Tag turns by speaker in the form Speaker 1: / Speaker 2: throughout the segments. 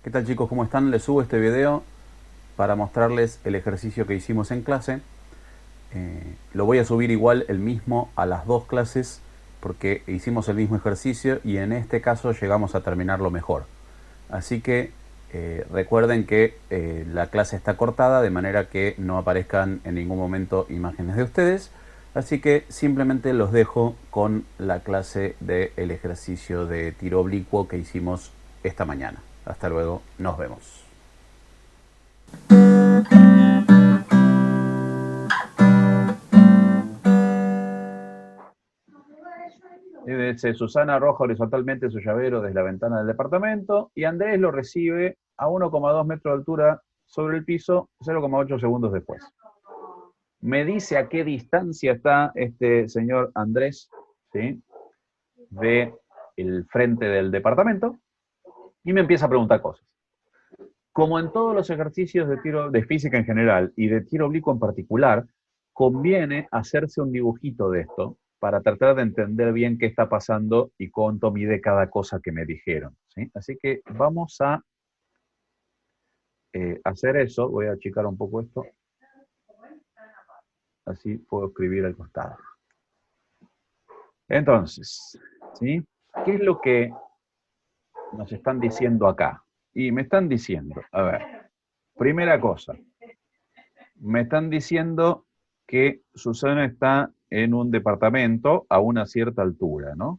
Speaker 1: ¿Qué tal, chicos? ¿Cómo están? Les subo este video para mostrarles el ejercicio que hicimos en clase. Lo voy a subir igual el mismo a las dos clases porque hicimos el mismo ejercicio y en este caso llegamos a terminarlo mejor. Así que recuerden que la clase está cortada de manera que no aparezcan en ningún momento imágenes de ustedes. Así que simplemente los dejo con la clase del ejercicio de tiro oblicuo que hicimos esta mañana. Hasta luego, nos vemos. Dice: Susana arroja horizontalmente su llavero desde la ventana del departamento y Andrés lo recibe a 1,2 metros de altura sobre el piso 0,8 segundos después. Me dice a qué distancia está este señor Andrés, ¿sí?, de el frente del departamento y me empieza a preguntar cosas. Como en todos los ejercicios de tiro de física en general y de tiro oblicuo en particular, conviene hacerse un dibujito de esto para tratar de entender bien qué está pasando y cuánto mide cada cosa que me dijeron, ¿sí? Así que vamos a hacer eso. Voy a achicar un poco esto. Así puedo escribir al costado. Entonces, ¿sí? ¿Qué es lo que nos están diciendo acá? Y me están diciendo, a ver, primera cosa, me están diciendo que Susana está en un departamento a una cierta altura, ¿no?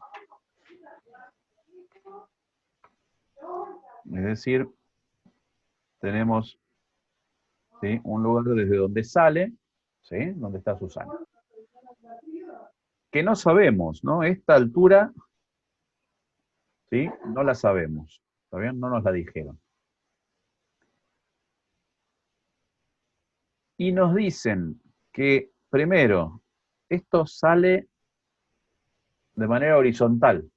Speaker 1: Es decir, tenemos, ¿sí?, un lugar desde donde sale, ¿sí?, donde está Susana. Que no sabemos, ¿no? Esta altura, ¿sí?, no la sabemos. ¿Está bien? No nos la dijeron. Y nos dicen que, primero, esto sale de manera horizontal,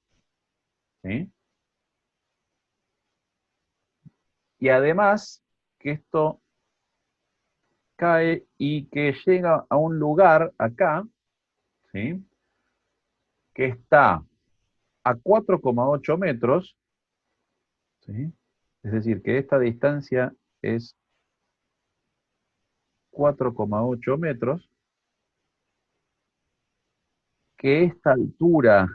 Speaker 1: ¿sí? Y además, que esto cae y que llega a un lugar acá, ¿sí?, que está a 4,8 metros, ¿sí? Es decir, que esta distancia es 4,8 metros, que esta altura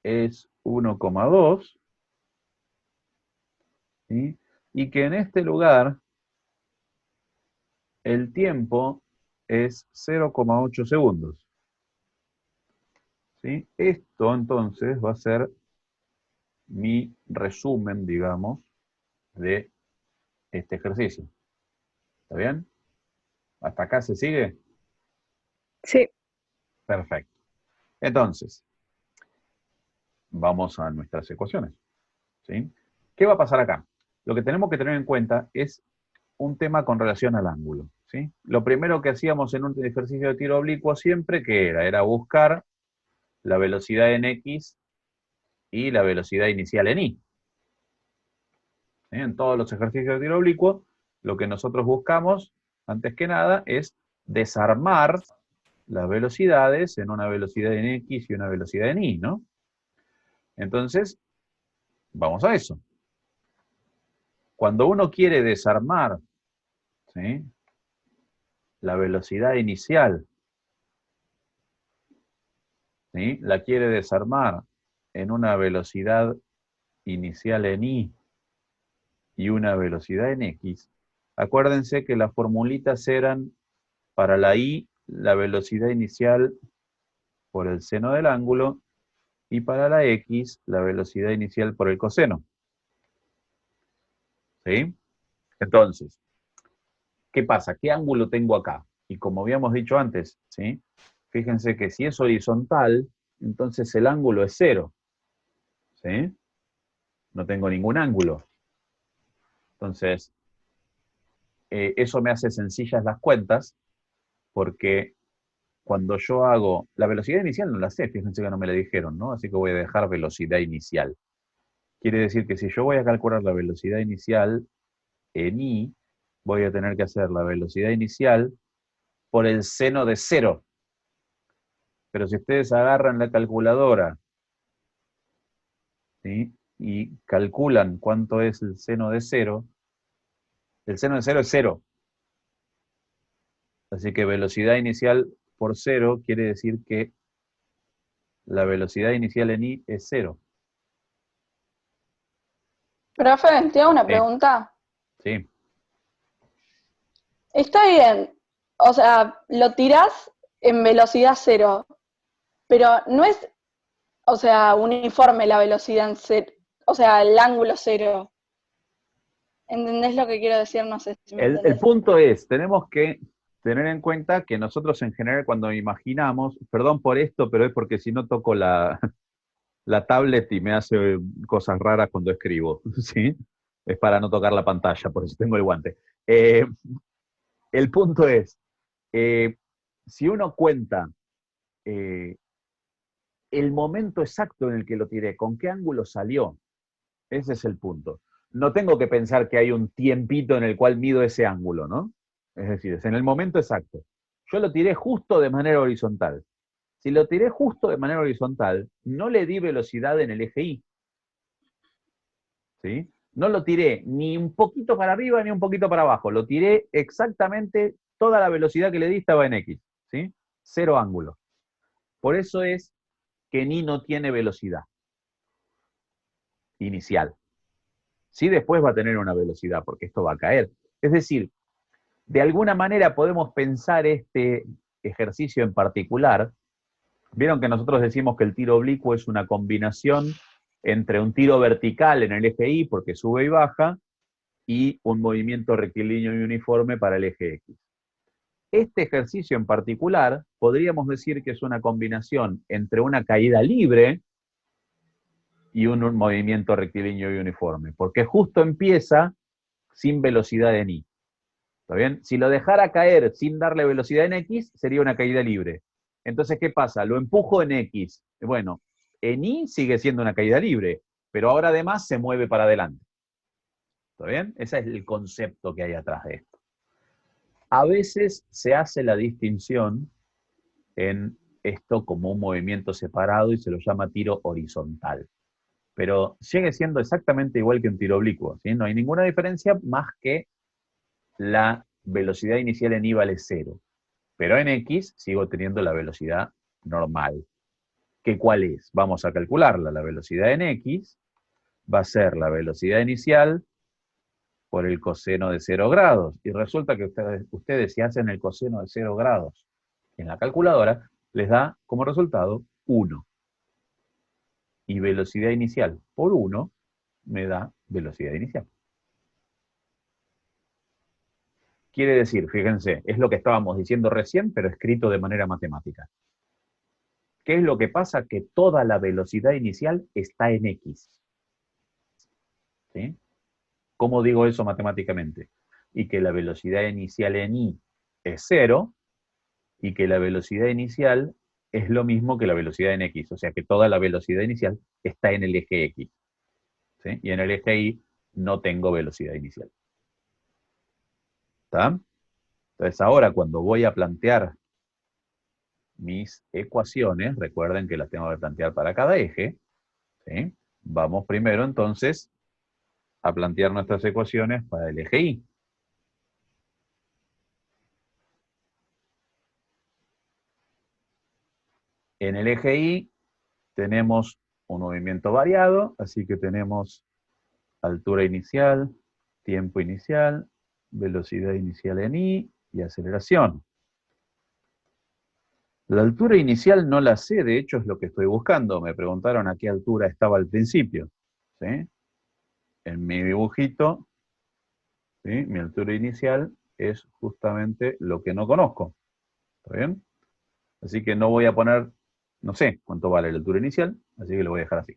Speaker 1: es 1,2, ¿sí?, y que en este lugar el tiempo es 0,8 segundos. ¿Sí? Esto entonces va a ser mi resumen, digamos, de este ejercicio. ¿Está bien? ¿Hasta acá se sigue?
Speaker 2: Sí,
Speaker 1: Perfecto. Entonces, vamos a nuestras ecuaciones, ¿sí? ¿Qué va a pasar acá? Lo que tenemos que tener en cuenta es un tema con relación al ángulo, ¿sí? Lo primero que hacíamos en un ejercicio de tiro oblicuo siempre, ¿qué era? Era buscar la velocidad en X y la velocidad inicial en Y. ¿Sí? En todos los ejercicios de tiro oblicuo, lo que nosotros buscamos, antes que nada, es desarmar las velocidades en una velocidad en X y una velocidad en Y, ¿no? Entonces, vamos a eso. Cuando uno quiere desarmar, ¿sí?, la velocidad inicial, ¿sí?, la quiere desarmar en una velocidad inicial en Y y una velocidad en X, acuérdense que las formulitas eran para la Y, la velocidad inicial por el seno del ángulo, y para la X, la velocidad inicial por el coseno. ¿Sí? Entonces, ¿qué pasa? ¿Qué ángulo tengo acá? Y como habíamos dicho antes, ¿sí?, fíjense que si es horizontal, entonces el ángulo es 0. ¿Sí? No tengo ningún ángulo. Entonces, eso me hace sencillas las cuentas, porque cuando yo hago la velocidad inicial no la sé, fíjense que no me la dijeron, ¿no? Así que voy a dejar velocidad inicial. Quiere decir que si yo voy a calcular la velocidad inicial en I, voy a tener que hacer la velocidad inicial por el seno de 0. Pero si ustedes agarran la calculadora, ¿sí?, y calculan cuánto es el seno de cero, el seno de cero es cero. Así que velocidad inicial por cero quiere decir que la velocidad inicial en i es cero.
Speaker 2: Profe, te hago una
Speaker 1: Sí,
Speaker 2: pregunta.
Speaker 1: sí.
Speaker 2: Está bien, o sea, lo tirás en velocidad cero, pero no es, o sea, uniforme la velocidad en cero, o sea, el ángulo cero. ¿Entendés lo que quiero decir? No sé si me
Speaker 1: El
Speaker 2: entendés.
Speaker 1: punto es, tenemos que tener en cuenta que nosotros en general cuando imaginamos, perdón por esto, pero es porque si no toco la tablet y me hace cosas raras cuando escribo, ¿sí? Es para no tocar la pantalla, por eso tengo el guante. El punto es, eh, si uno cuenta eh, el momento exacto en el que lo tiré, con qué ángulo salió, ese es el punto. No tengo que pensar que hay un tiempito en el cual mido ese ángulo, ¿no? Es decir, es en el momento exacto. Yo lo tiré justo de manera horizontal. Si lo tiré justo de manera horizontal, no le di velocidad en el eje Y, ¿sí? No lo tiré ni un poquito para arriba ni un poquito para abajo. Lo tiré exactamente, toda la velocidad que le di estaba en X, ¿sí? Cero ángulo. Por eso es que ni no tiene velocidad inicial. Sí, después va a tener una velocidad, porque esto va a caer. Es decir, de alguna manera podemos pensar este ejercicio en particular. Vieron que nosotros decimos que el tiro oblicuo es una combinación entre un tiro vertical en el eje Y, porque sube y baja, y un movimiento rectilíneo y uniforme para el eje X. Este ejercicio en particular podríamos decir que es una combinación entre una caída libre y un movimiento rectilíneo y uniforme, porque justo empieza sin velocidad en Y. ¿Está bien? Si lo dejara caer sin darle velocidad en X, sería una caída libre. Entonces, ¿qué pasa? Lo empujo en X. Bueno, en Y sigue siendo una caída libre, pero ahora además se mueve para adelante. ¿Está bien? Ese es el concepto que hay atrás de esto. A veces se hace la distinción en esto como un movimiento separado y se lo llama tiro horizontal. Pero sigue siendo exactamente igual que un tiro oblicuo, ¿sí? No hay ninguna diferencia más que la velocidad inicial en I vale cero. Pero en X sigo teniendo la velocidad normal. ¿Qué cuál es? Vamos a calcularla. La velocidad en X va a ser la velocidad inicial por el coseno de 0 grados. Y resulta que ustedes si hacen el coseno de 0 grados en la calculadora, les da como resultado 1. Y velocidad inicial por 1 me da velocidad inicial. Quiere decir, fíjense, es lo que estábamos diciendo recién, pero escrito de manera matemática. ¿Qué es lo que pasa? Que toda la velocidad inicial está en X. ¿Sí? ¿Cómo digo eso matemáticamente? Y que la velocidad inicial en Y es cero y que la velocidad inicial es lo mismo que la velocidad en X. O sea que toda la velocidad inicial está en el eje X. ¿Sí? Y en el eje Y no tengo velocidad inicial. ¿Está? Entonces ahora cuando voy a plantear mis ecuaciones, recuerden que las tengo que plantear para cada eje, ¿sí? Vamos primero entonces a plantear nuestras ecuaciones para el eje Y. En el eje Y tenemos un movimiento variado, así que tenemos altura inicial, tiempo inicial, velocidad inicial en Y y aceleración. La altura inicial no la sé, de hecho es lo que estoy buscando. Me preguntaron a qué altura estaba al principio. ¿Sí? En mi dibujito, ¿sí? Mi altura inicial es justamente lo que no conozco. ¿Está bien? Así que no voy a poner, no sé cuánto vale la altura inicial, así que lo voy a dejar así.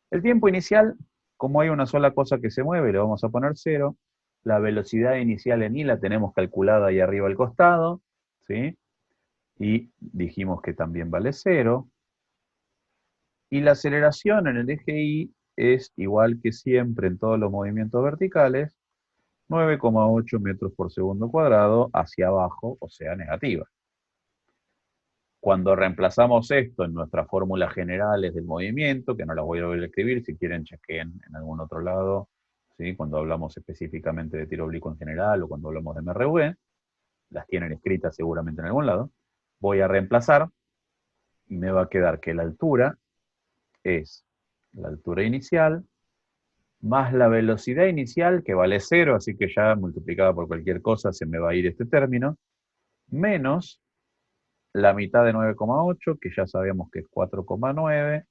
Speaker 1: El tiempo inicial, como hay una sola cosa que se mueve, le vamos a poner 0. La velocidad inicial en I la tenemos calculada ahí arriba al costado, ¿sí? Y dijimos que también vale 0. Y la aceleración en el eje Y es igual que siempre en todos los movimientos verticales, 9,8 metros por segundo cuadrado hacia abajo, o sea, negativa. Cuando reemplazamos esto en nuestras fórmulas generales del movimiento, que no las voy a volver a escribir, si quieren chequen en algún otro lado, ¿sí? Cuando hablamos específicamente de tiro oblicuo en general o cuando hablamos de MRV, las tienen escritas seguramente en algún lado, voy a reemplazar y me va a quedar que la altura es la altura inicial más la velocidad inicial, que vale 0, así que ya multiplicada por cualquier cosa se me va a ir este término, menos la mitad de 9,8, que ya sabemos que es 4,9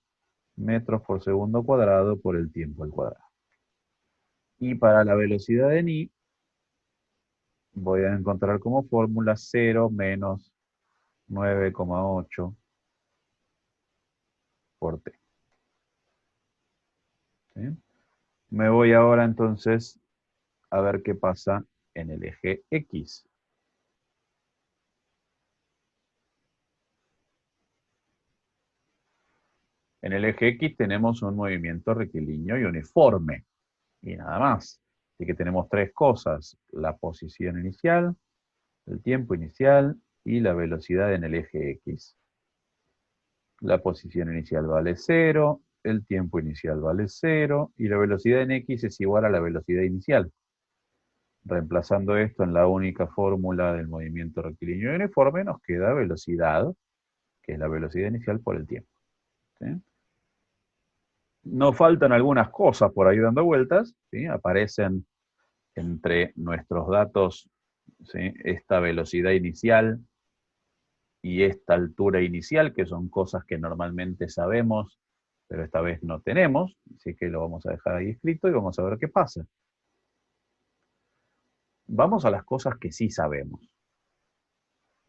Speaker 1: metros por segundo cuadrado por el tiempo al cuadrado. Y para la velocidad de ni, voy a encontrar como fórmula 0 menos 9,8 por t. ¿Sí? Me voy ahora entonces a ver qué pasa en el eje X. En el eje X tenemos un movimiento rectilíneo y uniforme, y nada más. Así que tenemos tres cosas: la posición inicial, el tiempo inicial y la velocidad en el eje X. La posición inicial vale 0, el tiempo inicial vale 0, y la velocidad en X es igual a la velocidad inicial. Reemplazando esto en la única fórmula del movimiento rectilíneo y uniforme, nos queda velocidad, que es la velocidad inicial por el tiempo. ¿Sí? Nos faltan algunas cosas por ahí dando vueltas, ¿sí? Aparecen entre nuestros datos, ¿sí?, esta velocidad inicial y esta altura inicial, que son cosas que normalmente sabemos, pero esta vez no tenemos, así que lo vamos a dejar ahí escrito y vamos a ver qué pasa. Vamos a las cosas que sí sabemos.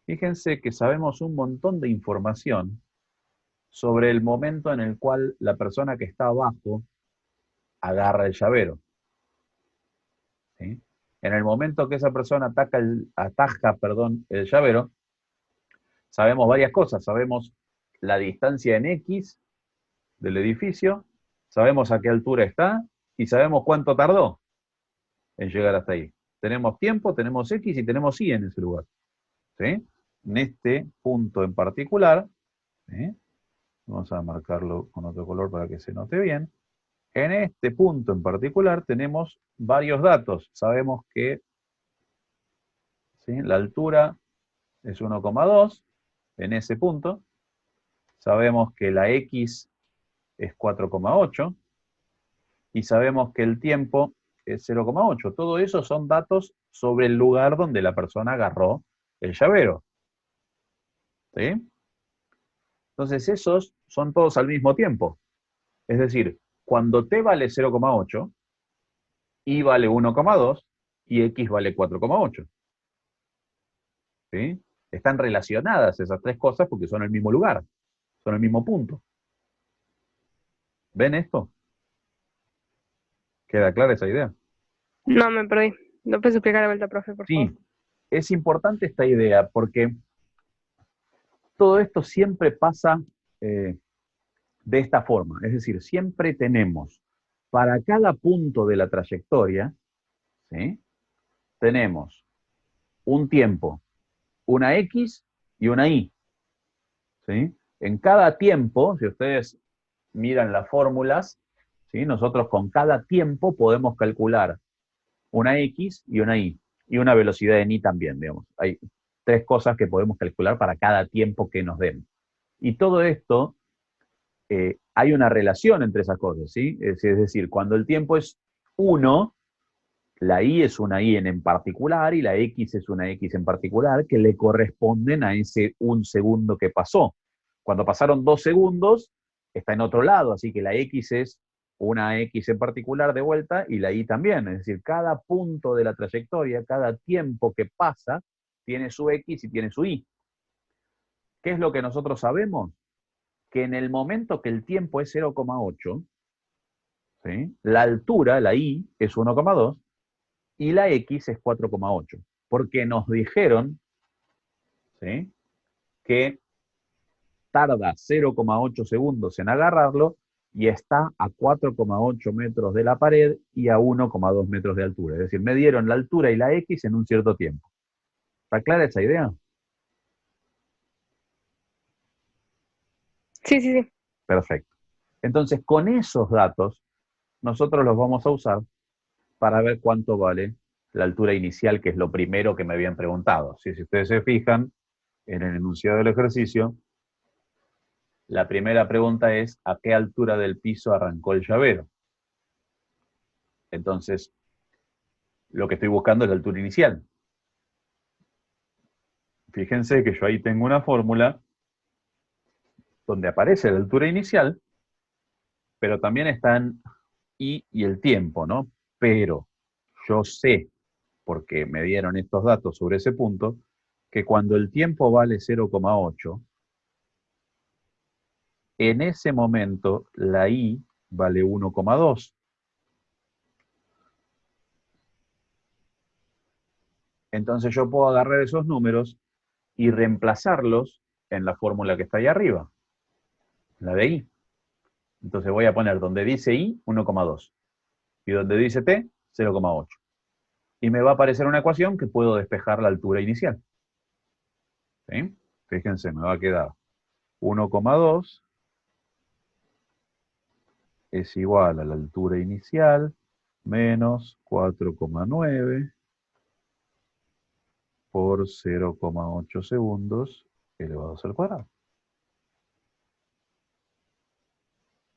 Speaker 1: Fíjense que sabemos un montón de información sobre el momento en el cual la persona que está abajo agarra el llavero. ¿Sí? En el momento que esa persona ataja el llavero, sabemos varias cosas. Sabemos la distancia en X del edificio, sabemos a qué altura está y sabemos cuánto tardó en llegar hasta ahí. Tenemos tiempo, tenemos X y tenemos Y en ese lugar. ¿Sí? En este punto en particular, ¿sí?, vamos a marcarlo con otro color para que se note bien. En este punto en particular tenemos varios datos. Sabemos que, ¿sí?, la altura es 1,2 en ese punto. Sabemos que la X es 4,8 y sabemos que el tiempo es 0,8. Todo eso son datos sobre el lugar donde la persona agarró el llavero. ¿Sí? Entonces esos son todos al mismo tiempo. Es decir, cuando t vale 0,8, y vale 1,2 y x vale 4,8. ¿Sí? Están relacionadas esas tres cosas porque son el mismo lugar, son el mismo punto. ¿Ven esto? ¿Queda clara esa idea?
Speaker 3: No, me perdí. ¿No puedes explicar de vuelta, profe, por favor?
Speaker 1: Sí, es importante esta idea porque todo esto siempre pasa de esta forma. Es decir, siempre tenemos para cada punto de la trayectoria, ¿sí?, tenemos un tiempo, una X y una Y. ¿Sí? En cada tiempo, si ustedes miran las fórmulas, ¿sí?, nosotros con cada tiempo podemos calcular una X y una Y, y una velocidad en Y también, digamos. Hay tres cosas que podemos calcular para cada tiempo que nos den. Y todo esto, hay una relación entre esas cosas, ¿sí? Es decir, cuando el tiempo es 1, la Y es una Y en particular y la X es una X en particular que le corresponden a ese 1 segundo que pasó. Cuando pasaron 2 segundos, está en otro lado, así que la X es una X en particular de vuelta y la Y también. Es decir, cada punto de la trayectoria, cada tiempo que pasa, tiene su X y tiene su Y. ¿Qué es lo que nosotros sabemos? Que en el momento que el tiempo es 0,8, ¿sí?, la altura, la Y, es 1,2 y la X es 4,8. Porque nos dijeron, ¿sí?, que tarda 0,8 segundos en agarrarlo y está a 4,8 metros de la pared y a 1,2 metros de altura. Es decir, me dieron la altura y la X en un cierto tiempo. ¿Está clara esa idea?
Speaker 3: Sí, sí, sí.
Speaker 1: Perfecto. Entonces, con esos datos, nosotros los vamos a usar para ver cuánto vale la altura inicial, que es lo primero que me habían preguntado. Si ustedes se fijan en el enunciado del ejercicio, la primera pregunta es ¿a qué altura del piso arrancó el llavero? Entonces, lo que estoy buscando es la altura inicial. Fíjense que yo ahí tengo una fórmula donde aparece la altura inicial, pero también están y el tiempo, ¿no? Pero yo sé, porque me dieron estos datos sobre ese punto, que cuando el tiempo vale 0,8, en ese momento la I vale 1,2. Entonces yo puedo agarrar esos números y reemplazarlos en la fórmula que está ahí arriba, la de I. Entonces voy a poner donde dice I, 1,2. Y donde dice T, 0,8. Y me va a aparecer una ecuación que puedo despejar la altura inicial. ¿Sí? Fíjense, me va a quedar 1,2 es igual a la altura inicial menos 4,9 por 0,8 segundos elevados al cuadrado.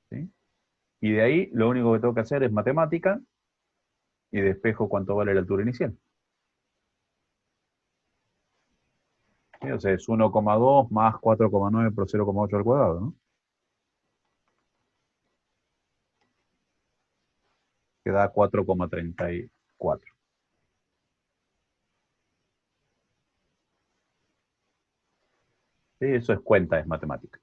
Speaker 1: ¿Sí? Y de ahí lo único que tengo que hacer es matemática y despejo cuánto vale la altura inicial. ¿Sí? O sea, es 1,2 más 4,9 por 0,8 al cuadrado, ¿no? Que da 4,34. ¿Sí? Eso es cuenta, es matemática.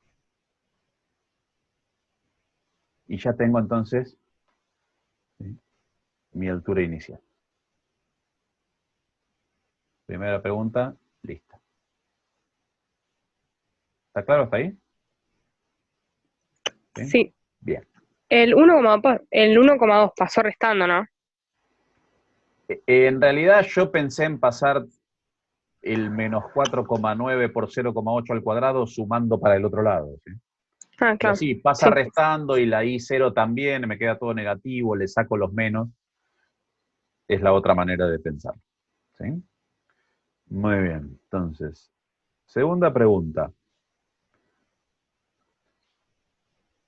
Speaker 1: Y ya tengo entonces, ¿sí?, mi altura inicial. Primera pregunta, lista. ¿Está claro hasta ahí? ¿Sí?
Speaker 3: Sí.
Speaker 1: Bien.
Speaker 3: El 1,2 pasó restando, ¿no?
Speaker 1: En realidad yo pensé en pasar el menos 4,9 por 0,8 al cuadrado sumando para el otro lado, ¿sí?
Speaker 3: Ah,
Speaker 1: Pero
Speaker 3: claro.
Speaker 1: sí, pasa
Speaker 3: Sí.
Speaker 1: restando y la I0 también, me queda todo negativo, le saco los menos. Es la otra manera de pensar. ¿Sí? Muy bien, entonces, segunda pregunta.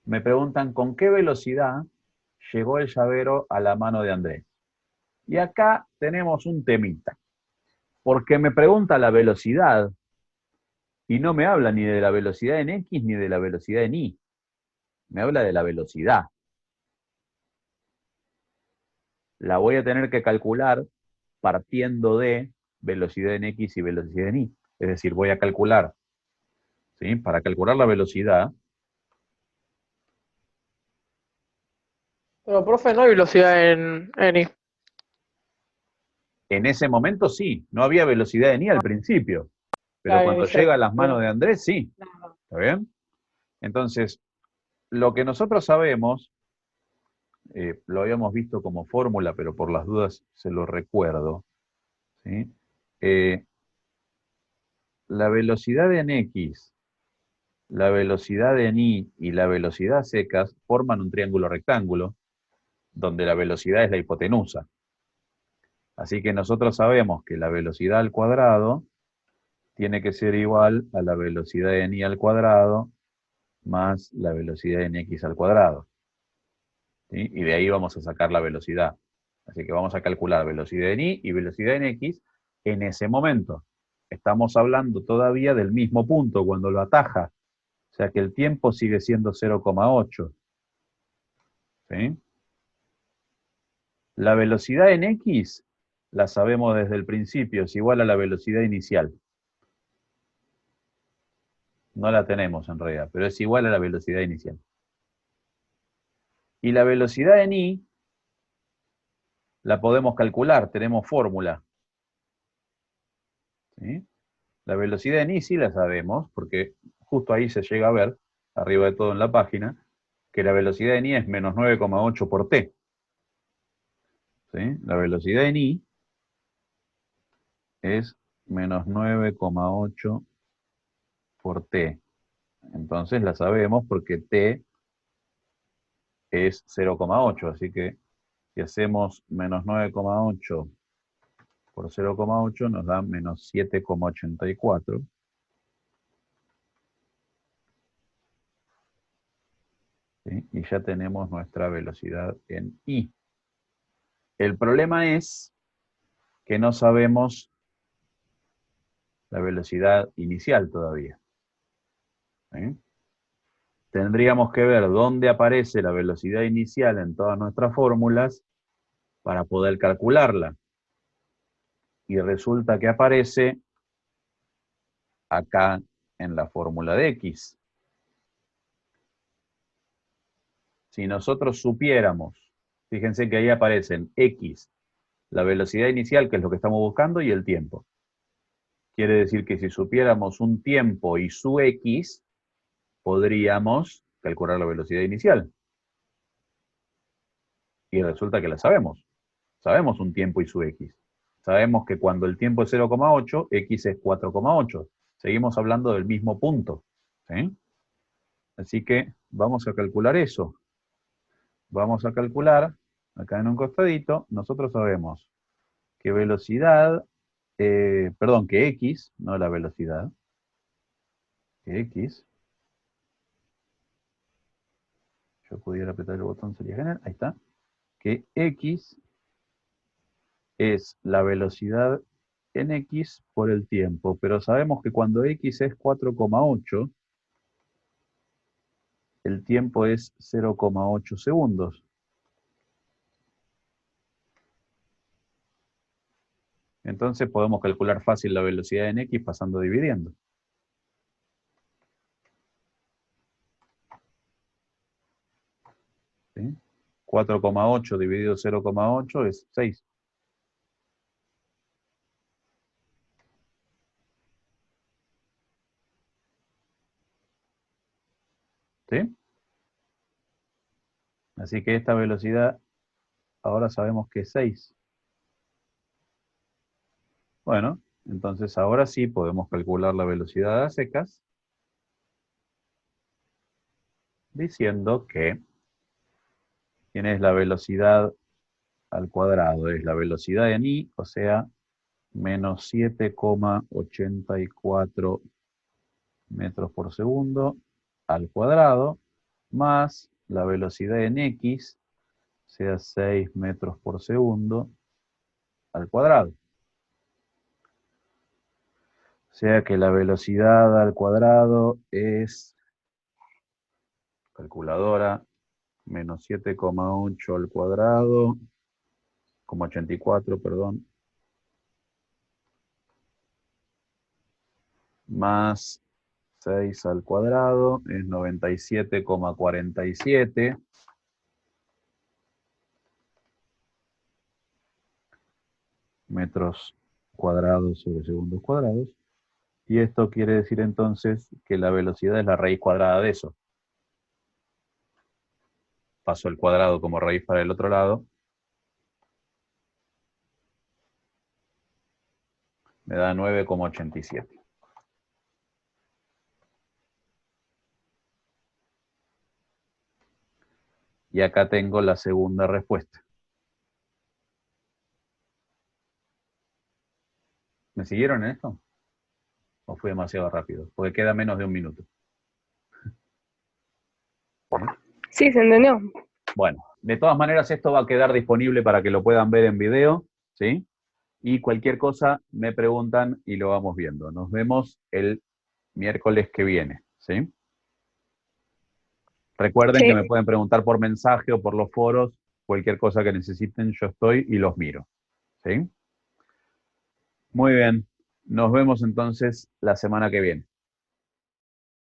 Speaker 1: Me preguntan con qué velocidad llegó el llavero a la mano de Andrés. Y acá tenemos un temita, porque me pregunta la velocidad y no me habla ni de la velocidad en X ni de la velocidad en Y. Me habla de la velocidad. La voy a tener que calcular partiendo de velocidad en X y velocidad en Y. Es decir, voy a calcular, ¿sí?, para calcular la velocidad.
Speaker 4: Pero, profe, no hay velocidad en I.
Speaker 1: En ese momento sí, no había velocidad en I al principio, pero
Speaker 4: La
Speaker 1: cuando
Speaker 4: inicial.
Speaker 1: llega a las manos de Andrés, sí. ¿Está bien? Entonces, lo que nosotros sabemos, lo habíamos visto como fórmula, pero por las dudas se lo recuerdo, ¿sí? La velocidad en X, la velocidad en Y y la velocidad secas forman un triángulo rectángulo, donde la velocidad es la hipotenusa. Así que nosotros sabemos que la velocidad al cuadrado tiene que ser igual a la velocidad en Y al cuadrado más la velocidad en X al cuadrado. ¿Sí? Y de ahí vamos a sacar la velocidad. Así que vamos a calcular velocidad en Y y velocidad en X en ese momento. Estamos hablando todavía del mismo punto cuando lo ataja. O sea que el tiempo sigue siendo 0,8. ¿Sí? La velocidad en X la sabemos desde el principio, es igual a la velocidad inicial. No la tenemos en realidad, pero es igual a la velocidad inicial. Y la velocidad en Y la podemos calcular, tenemos fórmula. ¿Sí? La velocidad en I sí la sabemos, porque justo ahí se llega a ver, arriba de todo en la página, que la velocidad en I es menos 9,8 por t. ¿Sí? La velocidad en I es menos 9,8 por t. Entonces la sabemos porque t es 0,8, así que si hacemos menos 9,8 por 0,8 nos da menos 7,84. ¿Sí? Y ya tenemos nuestra velocidad en I. El problema es que no sabemos la velocidad inicial todavía. ¿Sí? Tendríamos que ver dónde aparece la velocidad inicial en todas nuestras fórmulas para poder calcularla. Y resulta que aparece acá en la fórmula de X. Si nosotros supiéramos, fíjense que ahí aparecen X, la velocidad inicial, que es lo que estamos buscando, y el tiempo. Quiere decir que si supiéramos un tiempo y su X, podríamos calcular la velocidad inicial. Y resulta que la sabemos. Sabemos un tiempo y su X. Sabemos que cuando el tiempo es 0,8, X es 4,8. Seguimos hablando del mismo punto. ¿Sí? Así que vamos a calcular eso. Vamos a calcular, acá en un costadito, nosotros sabemos que velocidad, que X, no la velocidad, que X, yo pudiera apretar el botón, sería genial, ahí está, que X es la velocidad en X por el tiempo, pero sabemos que cuando X es 4,8, el tiempo es 0,8 segundos. Entonces podemos calcular fácil la velocidad en X pasando dividiendo. ¿Sí? 4,8 dividido 0,8 es 6. ¿Sí? Así que esta velocidad ahora sabemos que es 6. Bueno, entonces ahora sí podemos calcular la velocidad a secas diciendo que ¿quién es la velocidad al cuadrado? Es la velocidad en I, o sea, menos 7,84 metros por segundo al cuadrado, más la velocidad en X, sea 6 metros por segundo al cuadrado. O sea que la velocidad al cuadrado es, calculadora, menos 7,8 al cuadrado, 84, perdón, más 6 al cuadrado, es 97,47. Metros cuadrados sobre segundos cuadrados. Y esto quiere decir entonces que la velocidad es la raíz cuadrada de eso. Paso el cuadrado como raíz para el otro lado. Me da 9,87. Y acá tengo la segunda respuesta. ¿Me siguieron en esto? ¿O fue demasiado rápido? Porque queda menos de un minuto.
Speaker 3: Sí, se entendió.
Speaker 1: Bueno, de todas maneras esto va a quedar disponible para que lo puedan ver en video, ¿sí? Y cualquier cosa me preguntan y lo vamos viendo. Nos vemos el miércoles que viene, ¿sí? Recuerden
Speaker 3: Sí.
Speaker 1: que me pueden preguntar por mensaje o por los foros, cualquier cosa que necesiten, yo estoy y los miro, ¿sí? Muy bien, nos vemos entonces la semana que viene.